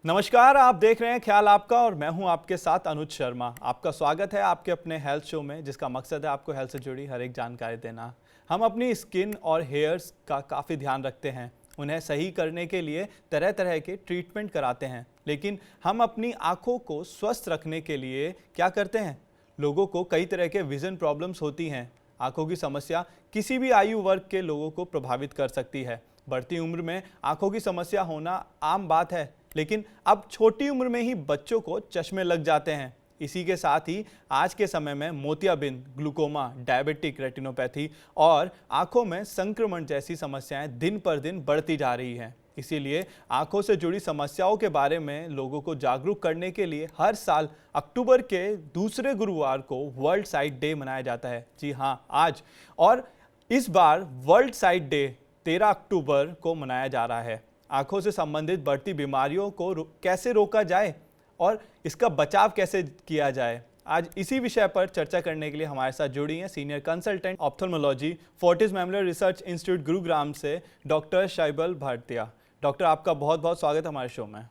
नमस्कार, आप देख रहे हैं ख्याल आपका और मैं हूं आपके साथ अनुज शर्मा। आपका स्वागत है आपके अपने हेल्थ शो में, जिसका मकसद है आपको हेल्थ से जुड़ी हर एक जानकारी देना। हम अपनी स्किन और हेयर्स का काफ़ी ध्यान रखते हैं, उन्हें सही करने के लिए तरह तरह के ट्रीटमेंट कराते हैं। लेकिन हम अपनी आँखों को स्वस्थ रखने के लिए क्या करते हैं? लोगों को कई तरह के विज़न प्रॉब्लम्स होती हैं। आँखों की समस्या किसी भी आयु वर्ग के लोगों को प्रभावित कर सकती है। बढ़ती उम्र में आँखों की समस्या होना आम बात है, लेकिन अब छोटी उम्र में ही बच्चों को चश्मे लग जाते हैं। इसी के साथ ही आज के समय में मोतियाबिंद, ग्लूकोमा, डायबिटिक रेटिनोपैथी और आंखों में संक्रमण जैसी समस्याएं दिन पर दिन बढ़ती जा रही हैं। इसीलिए आंखों से जुड़ी समस्याओं के बारे में लोगों को जागरूक करने के लिए हर साल अक्टूबर के दूसरे गुरुवार को वर्ल्ड साइट डे मनाया जाता है। जी हाँ, आज। और इस बार वर्ल्ड साइट डे 13 अक्टूबर को मनाया जा रहा है। आंखों से संबंधित बढ़ती बीमारियों को कैसे रोका जाए और इसका बचाव कैसे किया जाए, आज इसी विषय पर चर्चा करने के लिए हमारे साथ जुड़ी हैं senior consultant ophthalmology Fortis memorial research institute Gurugram से डॉक्टर शैबल भाटिया। डॉक्टर, आपका बहुत बहुत स्वागत हमारे शो में।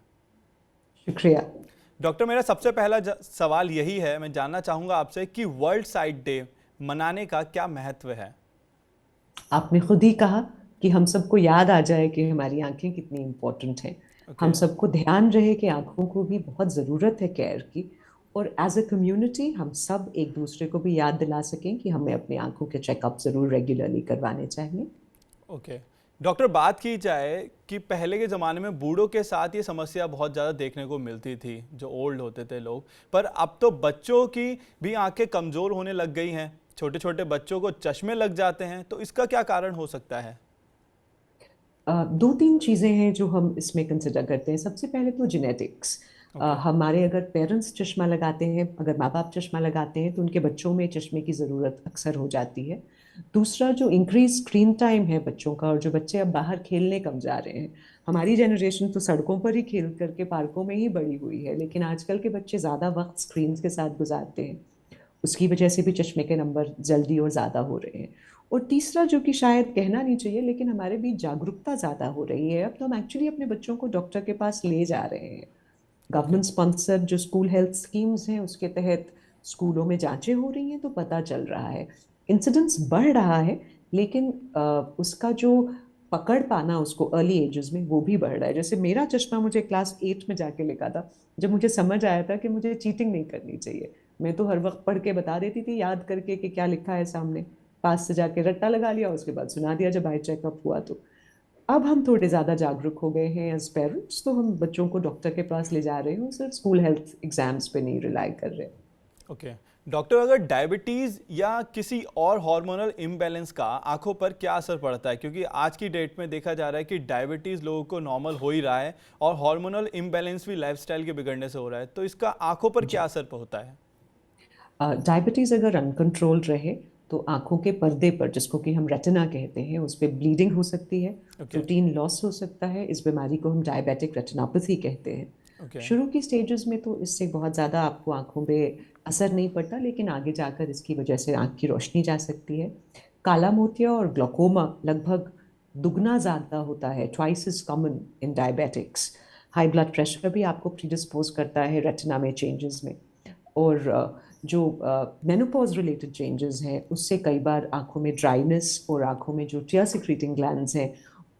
शुक्रिया। डॉक्टर, मेरा सबसे पहला सवाल यही है, मैं जानना चाहूँगा आपसे कि वर्ल्ड साइट डे मनाने का क्या महत्व है? आपने खुद ही कहा कि हम सबको याद आ जाए कि हमारी आंखें कितनी इम्पोर्टेंट हैं। ओके। हम सबको ध्यान रहे कि आंखों को भी बहुत ज़रूरत है केयर की, और एज अ कम्युनिटी हम सब एक दूसरे को भी याद दिला सकें कि हमें अपनी आंखों के चेकअप ज़रूर रेगुलरली करवाने चाहिए। ओके। डॉक्टर, बात की जाए कि पहले के ज़माने में बूढ़ों के साथ ये समस्या बहुत ज़्यादा देखने को मिलती थी, जो ओल्ड होते थे लोग, पर अब तो बच्चों की भी आंखें कमज़ोर होने लग गई हैं। छोटे छोटे बच्चों को चश्मे लग जाते हैं, तो इसका क्या कारण हो सकता है? दो तीन चीज़ें हैं जो हम इसमें कंसिडर करते हैं। सबसे पहले तो जेनेटिक्स। ओके। हमारे अगर पेरेंट्स चश्मा लगाते हैं, अगर माँ बाप चश्मा लगाते हैं, तो उनके बच्चों में चश्मे की ज़रूरत अक्सर हो जाती है। दूसरा, जो इंक्रीज स्क्रीन टाइम है बच्चों का, और जो बच्चे अब बाहर खेलने कम जा रहे हैं। हमारी जनरेशन तो सड़कों पर ही खेल करके पार्कों में ही बड़ी हुई है, लेकिन आजकल के बच्चे ज़्यादा वक्त स्क्रीन के साथ गुजारते हैं। उसकी वजह से भी चश्मे के नंबर जल्दी और ज़्यादा हो रहे हैं। और तीसरा, जो कि शायद कहना नहीं चाहिए, लेकिन हमारे बीच जागरूकता ज़्यादा हो रही है। अब तो हम एक्चुअली अपने बच्चों को डॉक्टर के पास ले जा रहे हैं। ओके। गवर्नमेंट स्पॉन्सर्ड जो स्कूल हेल्थ स्कीम्स हैं, उसके तहत स्कूलों में जांचें हो रही हैं, तो पता चल रहा है। इंसिडेंस बढ़ रहा है, लेकिन उसका जो पकड़ पाना उसको अर्ली एजेस में, वो भी बढ़ रहा है। जैसे मेरा चश्मा मुझे क्लास 8 में जाके लिखा था, जब मुझे समझ आया था कि मुझे चीटिंग नहीं करनी चाहिए। मैं तो हर वक्त पढ़ के बता देती थी, याद करके कि क्या लिखा है सामने। पास से जाके रट्टा लगा लिया, उसके बाद सुना दिया जब आई चेकअप हुआ तो। अब हम थोड़े ज़्यादा जागरूक हो गए हैं एज पेरेंट्स, तो हम बच्चों को डॉक्टर के पास ले जा रहे हैं, सिर्फ स्कूल हेल्थ एग्जाम्स पे नहीं रिलाई कर रहे। ओके। डॉक्टर, अगर डायबिटीज़ या किसी और हार्मोनल इम्बैलेंस का आंखों पर क्या असर पड़ता है? क्योंकि आज की डेट में देखा जा रहा है कि डायबिटीज़ लोगों को नॉर्मल हो ही रहा है और हार्मोनल इम्बैलेंस भी लाइफस्टाइल के बिगड़ने से हो रहा है, तो इसका आंखों पर क्या जी। असर होता है? डायबिटीज़ अगर अनकंट्रोल्ड रहे, तो आंखों के पर्दे पर, जिसको कि हम रेटिना कहते हैं, उस पर ब्लीडिंग हो सकती है, ओके। प्रोटीन लॉस हो सकता है। इस बीमारी को हम डायबिटिक रेटिनोपैथी कहते हैं। ओके। शुरू की स्टेजेस में तो इससे बहुत ज़्यादा आपको आंखों पे असर नहीं पड़ता, लेकिन आगे जाकर इसकी वजह से आंख की रोशनी जा सकती है। काला मोतिया और ग्लोकोमा लगभग दुगना ज़्यादा होता है, twice is common in diabetics. High blood pressure भी आपको प्रीडिस्पोज करता है रेटिना में चेंजेस में। और जो मेनोपॉज रिलेटेड चेंजेस हैं, उससे कई बार आंखों में ड्राइनेस और आंखों में जो टियर सिक्रीटिंग ग्लैंड्स हैं,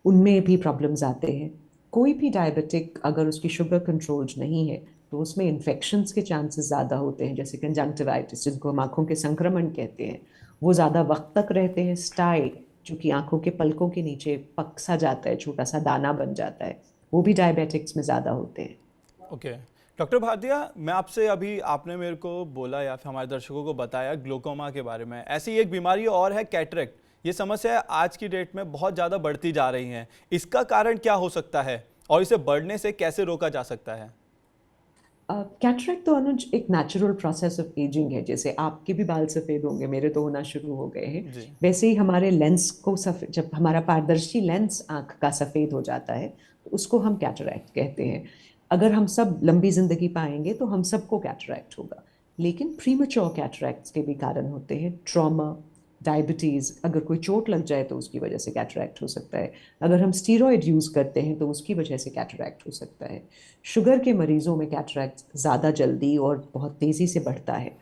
उनमें भी प्रॉब्लम्स आते हैं। कोई भी डायबिटिक अगर उसकी शुगर कंट्रोल्ड नहीं है, तो उसमें इन्फेक्शंस के चांसेस ज़्यादा होते हैं, जैसे कंजंक्टिवाइटिस, जिनको हम आंखों के संक्रमण कहते हैं। वो ज़्यादा वक्त तक रहते हैं। स्टाई, जो कि आंखों के पलकों के नीचे पक सा जाता है, छोटा सा दाना बन जाता है, वो भी डायबिटिक्स में ज़्यादा होते हैं। ओके। डॉक्टर भाटिया, मैं आपसे अभी आपने मेरे को बोला या फिर हमारे दर्शकों को बताया ग्लोकोमा के बारे में, ऐसी एक बीमारी और है कैटरेक्ट। ये समस्या आज की डेट में बहुत ज़्यादा बढ़ती जा रही है, इसका कारण क्या हो सकता है और इसे बढ़ने से कैसे रोका जा सकता है? कैटरेक्ट तो अनुज एक नेचुरल प्रोसेस ऑफ एजिंग है। जैसे आपके भी बाल सफ़ेद होंगे, मेरे तो होना शुरू हो गए हैं, जी। वैसे ही हमारे लेंस को सफ़ेद, जब हमारा पारदर्शी लेंस आँख का सफ़ेद हो जाता है, तो उसको हम कैटरेक्ट कहते हैं। अगर हम सब लंबी ज़िंदगी पाएंगे तो हम सबको कैटरेक्ट होगा। लेकिन प्रीमेच्योर कैटरेक्ट्स के भी कारण होते हैं। ट्रॉमा, डायबिटीज़, अगर कोई चोट लग जाए तो उसकी वजह से कैटरैक्ट हो सकता है। अगर हम स्टीरॉयड यूज़ करते हैं तो उसकी वजह से कैटरैक्ट हो सकता है। शुगर के मरीजों में कैटरैक्ट ज़्यादा जल्दी और बहुत तेज़ी से बढ़ता है।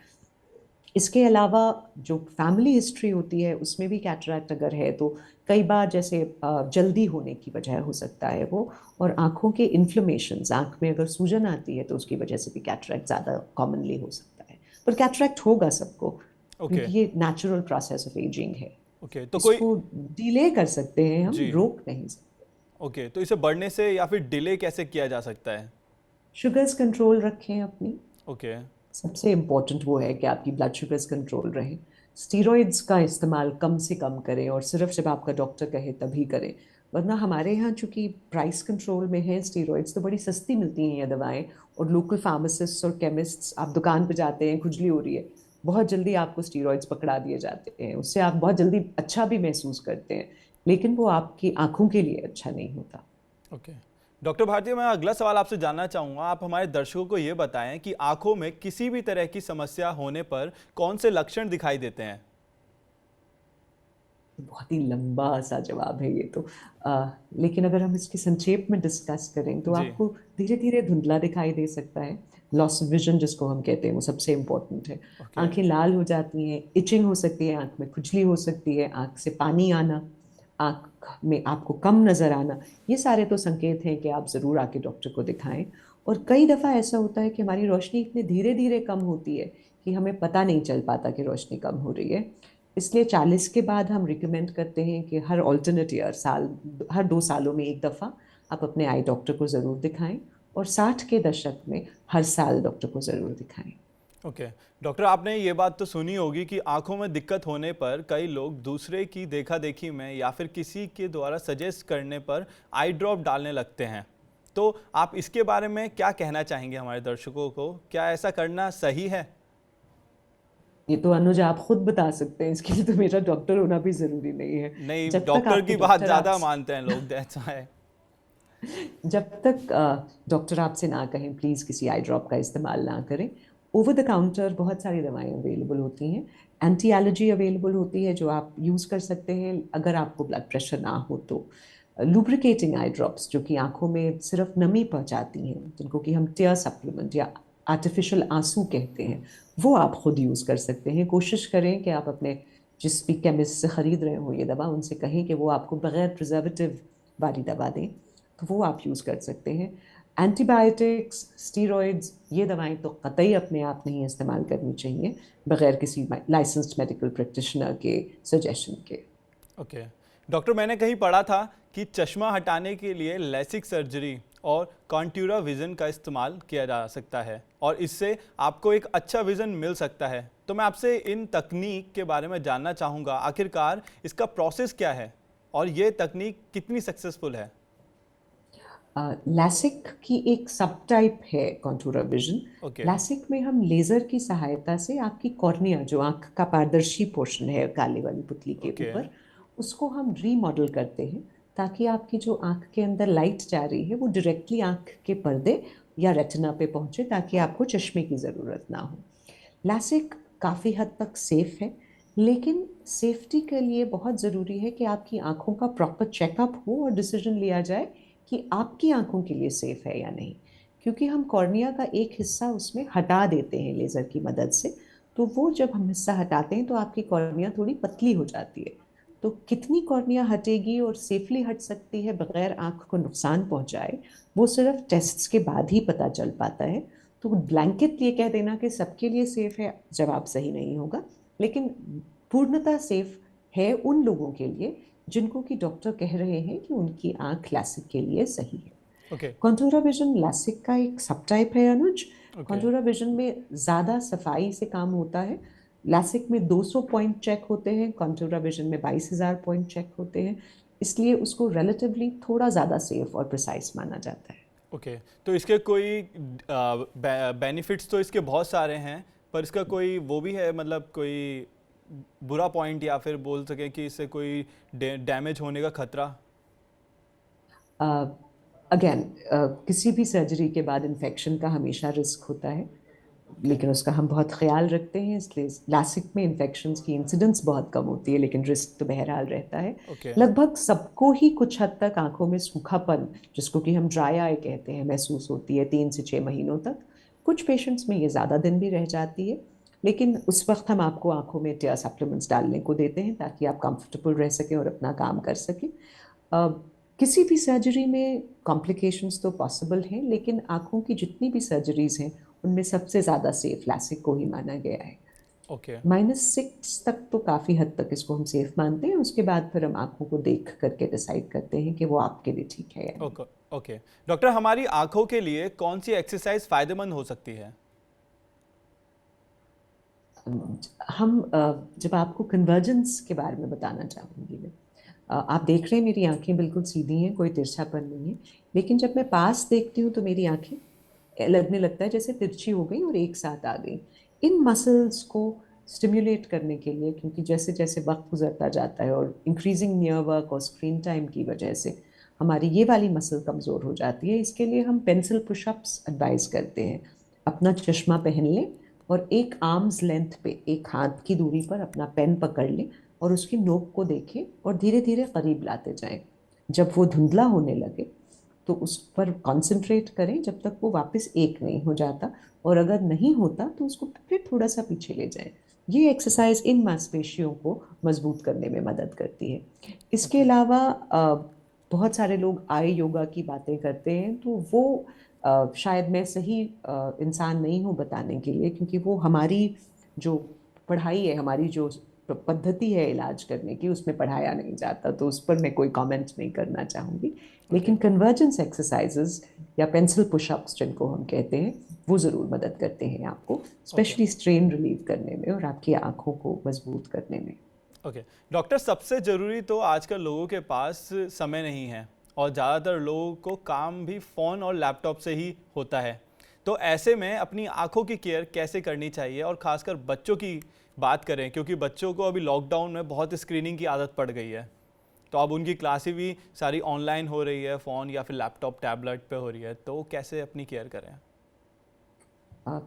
इसके अलावा जो फैमिली हिस्ट्री होती है उसमें भी कैटरैक्ट अगर है तो कई बार जैसे जल्दी होने की वजह हो सकता है वो, और आँखों के इन्फ्लेमेशंस, आँख में अगर सूजन आती है तो उसकी वजह से भी कैटरैक्ट ज़्यादा कॉमनली हो सकता है। पर कैटरैक्ट होगा सबको, ओके। क्योंकि ये नेचुरल प्रोसेस ऑफ एजिंग है। ओके, तो कोई इसको डिले कर सकते हैं, हम जी। रोक नहीं सकते। ओके, तो इसे बढ़ने से या फिर डिले कैसे किया जा सकता है? शुगर्स कंट्रोल रखें अपनी, ओके। सबसे इम्पोर्टेंट वो है कि आपकी ब्लड शुगर्स कंट्रोल रहे। स्टीरॉइड्स का इस्तेमाल कम से कम करें, और सिर्फ जब आपका डॉक्टर कहे तभी करें। वरना हमारे यहाँ चूंकि प्राइस कंट्रोल में है स्टीरॉइड्स, तो बड़ी सस्ती मिलती हैं ये दवाएं, और लोकल फार्मासिस्ट और केमिस्ट्स, आप दुकान पे जाते हैं, खुजली हो रही है, बहुत जल्दी आपको स्टीरॉइड्स पकड़ा दिए जाते हैं, उससे आप बहुत जल्दी अच्छा भी महसूस करते हैं, लेकिन वो आपकी आंखों के लिए अच्छा नहीं होता। ओके। डॉक्टर भारती, मैं अगला सवाल आपसे जानना चाहूँगा, आप हमारे दर्शकों को ये बताएं कि आंखों में किसी भी तरह की समस्या होने पर कौन से लक्षण दिखाई देते हैं? बहुत ही लंबा सा जवाब है ये तो, लेकिन अगर हम इसके संक्षेप में डिस्कस करें तो जी। आपको धीरे धीरे धुंधला दिखाई दे सकता है। लॉस ऑफ विजन जिसको हम कहते हैं वो सबसे इम्पोर्टेंट है। ओके। आंखें लाल हो जाती हैं, इचिंग हो सकती है, आंख में खुजली हो सकती है, आंख से पानी आना, आंख में आपको कम नजर आना, ये सारे तो संकेत हैं कि आप जरूर आके डॉक्टर को दिखाएं। और कई दफा ऐसा होता है कि हमारी रोशनी इतने धीरे धीरे कम होती है कि हमें पता नहीं चल पाता कि रोशनी कम हो रही है। इसलिए 40 के बाद हम रिकमेंड करते हैं कि हर ऑल्टरनेट ईयर, हर 2 सालों में एक दफ़ा आप अपने आई डॉक्टर को ज़रूर दिखाएं, और 60 के दशक में हर साल डॉक्टर को ज़रूर दिखाएं। ओके। डॉक्टर, आपने ये बात तो सुनी होगी कि आंखों में दिक्कत होने पर कई लोग दूसरे की देखा देखी में या फिर किसी के द्वारा सजेस्ट करने पर आई ड्रॉप डालने लगते हैं। तो आप इसके बारे में क्या कहना चाहेंगे हमारे दर्शकों को? क्या ऐसा करना सही है? ये तो अनुज आप खुद बता सकते हैं, इसके लिए तो मेरा डॉक्टर होना भी ज़रूरी नहीं है। नहीं, जब तक डॉक्टर आपके की बात डॉक्टर आप ज़्यादा मानते हैं लोग, दैट्स व्हाई। जब तक डॉक्टर आपसे ना कहें प्लीज़ किसी आई ड्रॉप का इस्तेमाल ना करें। ओवर द काउंटर बहुत सारी दवाएं अवेलेबल होती हैं। एंटी एलर्जी अवेलेबल होती है जो आप यूज़ कर सकते हैं अगर आपको ब्लड प्रेशर ना हो तो। लुब्रिकेटिंग आई ड्रॉप्स जो कि आंखों में सिर्फ नमी पहुंचाती हैं, जिनको कि हम टीयर सप्लीमेंट या आर्टिफिशियल आंसू कहते हैं, वो आप खुद यूज़ कर सकते हैं। कोशिश करें कि आप अपने जिस भी केमिस्ट से ख़रीद रहे हो ये दवा, उनसे कहें कि वो आपको बगैर प्रिजर्वेटिव वाली दवा दें, तो वो आप यूज़ कर सकते हैं। एंटीबायोटिक्स, स्टीरॉइड्स, ये दवाएं तो कतई अपने आप नहीं इस्तेमाल करनी चाहिए बगैर किसी लाइसेंस्ड मेडिकल प्रैक्टिशनर के सजेशन के। ओके। डॉक्टर, मैंने कहीं पढ़ा था कि चश्मा हटाने के लिए लेसिक सर्जरी और कॉन्ट्यूरा विजन का इस्तेमाल किया जा सकता है और इससे आपको एक अच्छा विजन मिल सकता है। तो मैं आपसे इन तकनीक के बारे में जानना चाहूँगा, आखिरकार इसका प्रोसेस क्या है और ये तकनीक कितनी सक्सेसफुल है? लैसिक की एक सब टाइप है कॉन्टूरा विजन। ओके। लैसिक में हम लेज़र की सहायता से आपकी कॉर्निया, जो आंख का पारदर्शी पोर्शन है काले वाली पुतली के ओके। ऊपर, उसको हम रीमॉडल करते हैं, ताकि आपकी जो आंख के अंदर लाइट जा रही है वो डायरेक्टली आंख के पर्दे या रेटिना पे पहुंचे, ताकि आपको चश्मे की ज़रूरत ना हो। लैसिक काफ़ी हद तक सेफ है, लेकिन सेफ्टी के लिए बहुत ज़रूरी है कि आपकी आंखों का प्रॉपर चेकअप हो और डिसीजन लिया जाए कि आपकी आंखों के लिए सेफ है या नहीं। क्योंकि हम कॉर्निया का एक हिस्सा उसमें हटा देते हैं लेज़र की मदद से, तो वो जब हम हिस्सा हटाते हैं तो आपकी कॉर्निया थोड़ी पतली हो जाती है। तो कितनी कॉर्निया हटेगी और सेफली हट सकती है बगैर आंख को नुकसान पहुंचाए, वो सिर्फ टेस्ट्स के बाद ही पता चल पाता है। तो ब्लैंकेट ये कह देना कि सबके लिए सेफ है, जवाब सही नहीं होगा। लेकिन पूर्णतः सेफ है उन लोगों के लिए जिनको कि डॉक्टर कह रहे हैं कि उनकी आंख लैसिक के लिए सही है। ओके। कॉन्टूरा विजन लैसिक का एक सब टाइप है अनुज। ओके। कॉन्टूरा विजन में ज़्यादा सफाई से काम होता है। लैसिक में 200 पॉइंट चेक होते हैं, कॉन्टूरा विजन में 22,000 पॉइंट चेक होते हैं, इसलिए उसको रिलेटिवली थोड़ा ज़्यादा सेफ और प्रिसाइज माना जाता है। ओके। तो इसके कोई बेनिफिट्स तो इसके बहुत सारे हैं, पर इसका कोई वो भी है, मतलब कोई बुरा पॉइंट या फिर बोल सके कि इससे कोई डैमेज होने का खतरा? अगेन किसी भी सर्जरी के बाद इन्फेक्शन का हमेशा रिस्क होता है। लेकिन उसका हम बहुत ख्याल रखते हैं, इसलिए लासिक में इन्फेक्शंस की इंसिडेंस बहुत कम होती है, लेकिन रिस्क तो बहरहाल रहता है। ओके। लगभग सबको ही कुछ हद तक आंखों में सूखापन, जिसको कि हम ड्राई आई कहते हैं, महसूस होती है 3 से 6 महीनों तक। कुछ पेशेंट्स में ये ज़्यादा दिन भी रह जाती है, लेकिन उस वक्त हम आपको आंखों में टियर सप्लीमेंट्स डालने को देते हैं ताकि आप कंफर्टेबल रह सकें और अपना काम कर सकें। अ, किसी भी सर्जरी में कॉम्प्लिकेशंस तो पॉसिबल हैं, लेकिन आंखों की जितनी भी सर्जरीज हैं उनमें सबसे ज़्यादा सेफ लासिक को ही माना गया है। ओके। -6 तक तो काफ़ी हद तक इसको हम सेफ मानते हैं, उसके बाद फिर हम आंखों को देख करके डिसाइड करते हैं कि वो आपके लिए ठीक है या नहीं। ओके। ओके डॉक्टर, हमारी आंखों के लिए कौन सी एक्सरसाइज फायदेमंद हो सकती है? हम जब आपको कन्वर्जेंस के बारे में बताना चाहूँगी मैं, आप देख रहे हैं मेरी आंखें बिल्कुल सीधी हैं, कोई तिरछापन नहीं है, लेकिन जब मैं पास देखती हूँ तो मेरी आंखें लगने लगता है जैसे तिरछी हो गई और एक साथ आ गई। इन मसल्स को स्टिमुलेट करने के लिए, क्योंकि जैसे जैसे वक्त गुजरता जाता है और इंक्रीजिंग नियर वर्क और स्क्रीन टाइम की वजह से हमारी ये वाली मसल कमज़ोर हो जाती है, इसके लिए हम पेंसिल पुशअप्स एडवाइस करते हैं। अपना चश्मा पहन लें और एक आर्म्स लेंथ पे, एक हाथ की दूरी पर अपना पेन पकड़ लें और उसकी नोक को देखें और धीरे धीरे करीब लाते जाएं। जब वो धुंधला होने लगे तो उस पर कंसंट्रेट करें जब तक वो वापस एक नहीं हो जाता, और अगर नहीं होता तो उसको फिर थोड़ा सा पीछे ले जाएं। ये एक्सरसाइज इन मांसपेशियों को मजबूत करने में मदद करती है। इसके ओके। अलावा बहुत सारे लोग आई योगा की बातें करते हैं, तो वो शायद मैं सही इंसान नहीं हूँ बताने के लिए, क्योंकि वो हमारी जो पढ़ाई है, हमारी जो पद्धति है इलाज करने की, उसमें पढ़ाया नहीं जाता, तो उस पर मैं कोई कमेंट नहीं करना चाहूँगी। ओके। लेकिन कन्वर्जेंस एक्सरसाइजेस या पेंसिल पुशअप्स जिनको हम कहते हैं, वो ज़रूर मदद करते हैं आपको, ओके। स्पेशली स्ट्रेन रिलीव करने में और आपकी आंखों को मजबूत करने में। ओके डॉक्टर, सबसे ज़रूरी तो आजकल लोगों के पास समय नहीं है, और ज़्यादातर लोगों को काम भी फ़ोन और लैपटॉप से ही होता है। तो ऐसे में अपनी आंखों की केयर कैसे करनी चाहिए, और ख़ासकर बच्चों की बात करें, क्योंकि बच्चों को अभी लॉकडाउन में बहुत स्क्रीनिंग की आदत पड़ गई है। तो अब उनकी क्लासें भी सारी ऑनलाइन हो रही है, फ़ोन या फिर लैपटॉप टैबलेट पे हो रही है, तो कैसे अपनी केयर करें?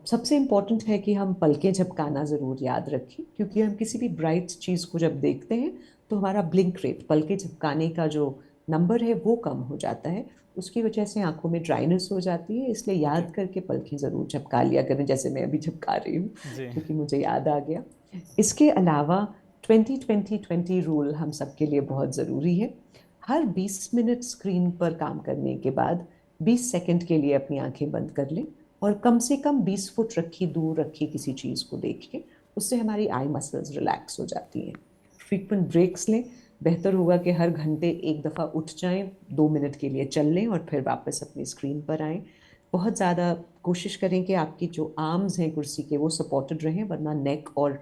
सबसे इम्पोर्टेंट है कि हम पलकें झपकाना ज़रूर याद रखें, क्योंकि हम किसी भी ब्राइट चीज़ को जब देखते हैं तो हमारा ब्लिंक रेट, पलकें झपकाने का जो नंबर है वो कम हो जाता है। उसकी वजह से आंखों में ड्राइनेस हो जाती है, इसलिए ओके। याद करके पलकें ज़रूर झपका लिया करें, जैसे मैं अभी झपका रही हूँ जी। क्योंकि मुझे याद आ गया। इसके अलावा 20-20-20 रूल हम सबके लिए बहुत ज़रूरी है। हर 20 मिनट स्क्रीन पर काम करने के बाद 20 सेकंड के लिए अपनी आंखें बंद कर लें और कम से कम 20 फुट रखी दूर रखी किसी चीज़ को देखें। उससे हमारी आई मसल्स रिलैक्स हो जाती हैं। फ्रीक्वेंट ब्रेक्स लें। बेहतर होगा कि हर घंटे एक दफ़ा उठ जाएं, 2 मिनट के लिए चल लें और फिर वापस अपनी स्क्रीन पर आएं। बहुत ज़्यादा कोशिश करें कि आपकी जो आर्म्स हैं कुर्सी के, वो सपोर्टेड रहें, वरना नेक और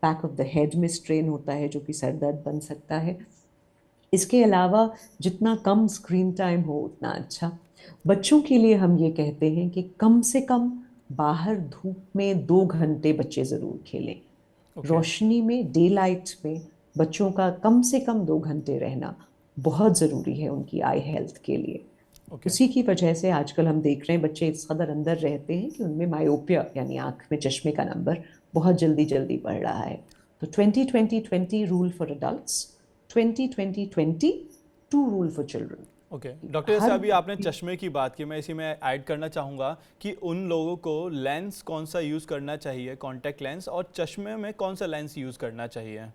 बैक ऑफ द हेड में स्ट्रेन होता है, जो कि सर दर्द बन सकता है। इसके अलावा जितना कम स्क्रीन टाइम हो उतना अच्छा। बच्चों के लिए हम ये कहते हैं कि कम से कम बाहर धूप में 2 घंटे बच्चे ज़रूर खेलें। ओके। रोशनी में, डे लाइट में बच्चों का कम से कम 2 घंटे रहना बहुत ज़रूरी है उनकी आई हेल्थ के लिए। ओके। उसी की वजह से आजकल हम देख रहे हैं बच्चे इस कदर अंदर रहते हैं कि उनमें मायोपिया यानी आंख में चश्मे का नंबर बहुत जल्दी जल्दी बढ़ रहा है। तो 20-20-20 rule for adults, 20-20-20 two rule for children. Okay doctor, जैसे हर अभी आपने चश्मे की बात की, मैं इसी में ऐड करना चाहूँगा कि उन लोगों को लेंस कौन सा यूज़ करना चाहिए, कॉन्टैक्ट लेंस, और चश्मे में कौन सा लेंस यूज़ करना चाहिए?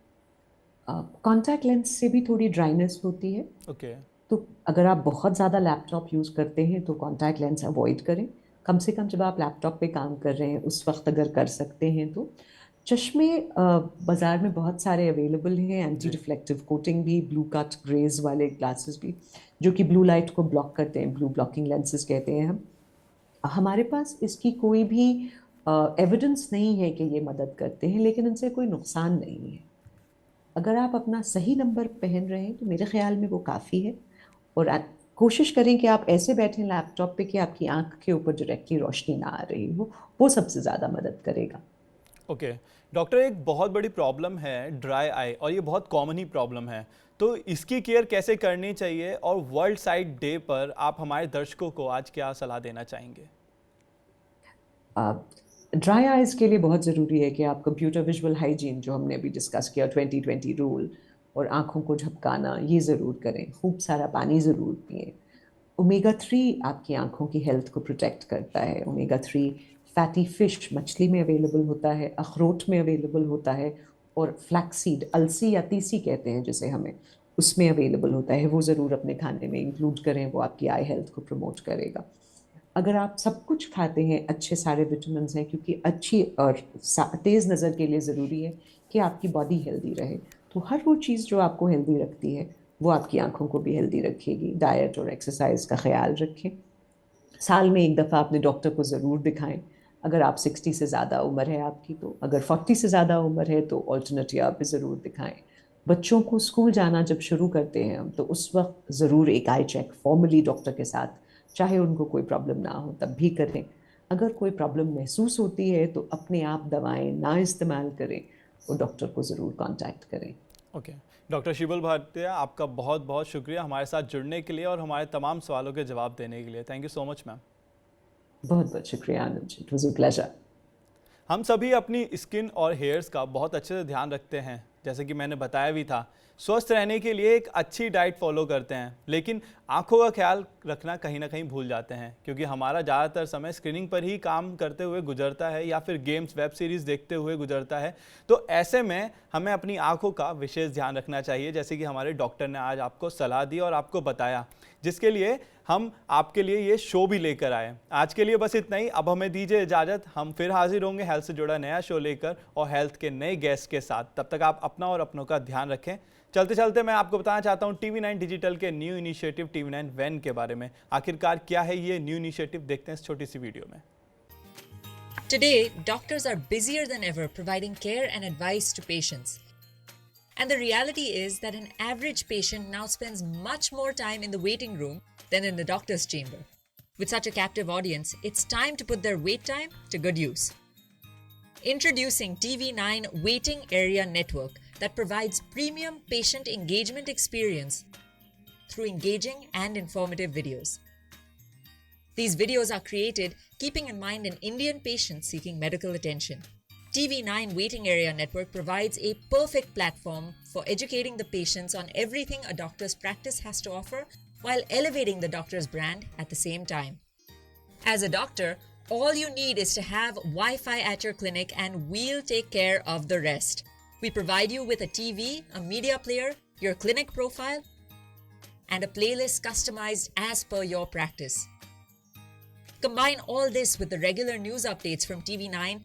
कॉन्टैक्ट लेंस से भी थोड़ी ड्राइनेस होती है, ओके। तो अगर आप बहुत ज़्यादा लैपटॉप यूज़ करते हैं तो कॉन्टैक्ट लेंस अवॉइड करें। कम से कम जब आप लैपटॉप पे काम कर रहे हैं उस वक्त अगर कर सकते हैं तो। चश्मे बाज़ार में बहुत सारे अवेलेबल हैं, एंटी जी। रिफ्लेक्टिव कोटिंग भी, ब्लू कट ग्रेज वाले ग्लासेस भी, जो कि ब्लू लाइट को ब्लॉक करते हैं, ब्लू ब्लॉकिंग लेंसेज कहते हैं हम। हमारे पास इसकी कोई भी एविडेंस नहीं है कि ये मदद करते हैं, लेकिन इनसे कोई नुकसान नहीं है। अगर आप अपना सही नंबर पहन रहे हैं तो मेरे ख्याल में वो काफ़ी है। और कोशिश करें कि आप ऐसे बैठें लैपटॉप पे कि आपकी आंख के ऊपर डायरेक्टली रोशनी ना आ रही हो, वो सबसे ज़्यादा मदद करेगा। ओके डॉक्टर, एक बहुत बड़ी प्रॉब्लम है ड्राई आई, और ये बहुत कॉमन ही प्रॉब्लम है। तो इसकी केयर कैसे करनी चाहिए, और वर्ल्ड साइट डे पर आप हमारे दर्शकों को आज क्या सलाह देना चाहेंगे? ड्राई आइज़ के लिए बहुत ज़रूरी है कि आप कंप्यूटर विजुअल हाइजीन जो हमने अभी डिस्कस किया 20-20 रूल और आँखों को झपकाना ये ज़रूर करें, खूब सारा पानी ज़रूर पिएँ। ओमेगा 3 आपकी आँखों की हेल्थ को प्रोटेक्ट करता है। ओमेगा 3 फैटी फिश मछली में अवेलेबल होता है, अखरोट में अवेलेबल होता है और फ्लैक्सीड अलसी या तीसी कहते हैं जिसे हमें, उसमें अवेलेबल होता है। वो ज़रूर अपने खाने में इंक्लूड करें, वो आपकी आई हेल्थ को प्रमोट करेगा। अगर आप सब कुछ खाते हैं, अच्छे सारे विटामिन्स हैं क्योंकि अच्छी और तेज़ नज़र के लिए ज़रूरी है कि आपकी बॉडी हेल्दी रहे। तो हर वो चीज़ जो आपको हेल्दी रखती है, वो आपकी आँखों को भी हेल्दी रखेगी। डाइट और एक्सरसाइज़ का ख़्याल रखें। साल में 1 दफ़ा अपने डॉक्टर को ज़रूर दिखाएँ। अगर आप 60 से ज़्यादा उम्र है आपकी तो, अगर 40 से ज़्यादा उम्र है तो ऑल्टरनेट ईयर पे ज़रूर दिखाएँ। बच्चों को स्कूल जाना जब शुरू करते हैं हम, तो उस वक़्त ज़रूर एक आई चेक फ़ॉर्मली डॉक्टर के साथ, चाहे उनको कोई प्रॉब्लम ना हो तब भी करें। अगर कोई प्रॉब्लम महसूस होती है तो अपने आप दवाएँ ना इस्तेमाल करें और डॉक्टर को ज़रूर कॉन्टैक्ट करें। ओके। डॉक्टर शीबल भाटिया, आपका बहुत बहुत शुक्रिया हमारे साथ जुड़ने के लिए और हमारे तमाम सवालों के जवाब देने के लिए। Thank you so much ma'am. बहुत-बहुत शुक्रिया Anand ji, it was a pleasure. हम सभी अपनी स्किन और हेयर्स का बहुत अच्छे से ध्यान रखते हैं, जैसे कि मैंने बताया भी था। स्वस्थ रहने के लिए एक अच्छी डाइट फॉलो करते हैं, लेकिन आंखों का ख्याल रखना कहीं ना कहीं भूल जाते हैं, क्योंकि हमारा ज़्यादातर समय स्क्रीनिंग पर ही काम करते हुए गुजरता है या फिर गेम्स वेब सीरीज़ देखते हुए गुजरता है। तो ऐसे में हमें अपनी आंखों का विशेष ध्यान रखना चाहिए, जैसे कि हमारे डॉक्टर ने आज आपको सलाह दी और आपको बताया, जिसके लिए हम आपके लिए ये शो भी लेकर आए। आज के लिए बस इतना ही। अब हमें दीजिए इजाज़त। हम फिर हाजिर होंगे हेल्थ से जुड़ा नया शो लेकर और हेल्थ के नए गेस्ट के साथ। तब तक आप अपना और अपनों का ध्यान रखें। चलते चलते मैं आपको बताना चाहता हूँ TV9 डिजिटल के न्यू इनिशिएटिव TV9 वैन के बारे में। आखिरकार क्या है ये न्यू इनिशिएटिव, देखते हैं इस छोटी सी वीडियो में। Today, doctors are busier than ever providing care and advice to patients. And the reality is that an average patient now spends much more time in the waiting room than in the doctor's chamber. With such a captive audience, it's time to put their wait time to good use. Introducing TV9 Waiting Area Network that provides premium patient engagement experience through engaging and informative videos. These videos are created keeping in mind an Indian patient seeking medical attention. TV9 Waiting Area Network provides a perfect platform for educating the patients on everything a doctor's practice has to offer while elevating the doctor's brand at the same time. As a doctor, all you need is to have Wi-Fi at your clinic and we'll take care of the rest. We provide you with a TV, a media player, your clinic profile, and a playlist customized as per your practice. Combine all this with the regular news updates from TV9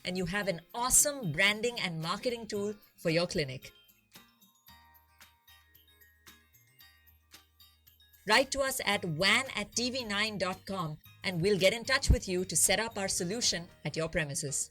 and you have an awesome branding and marketing tool for your clinic. Write to us at van@tv9.com and we'll get in touch with you to set up our solution at your premises.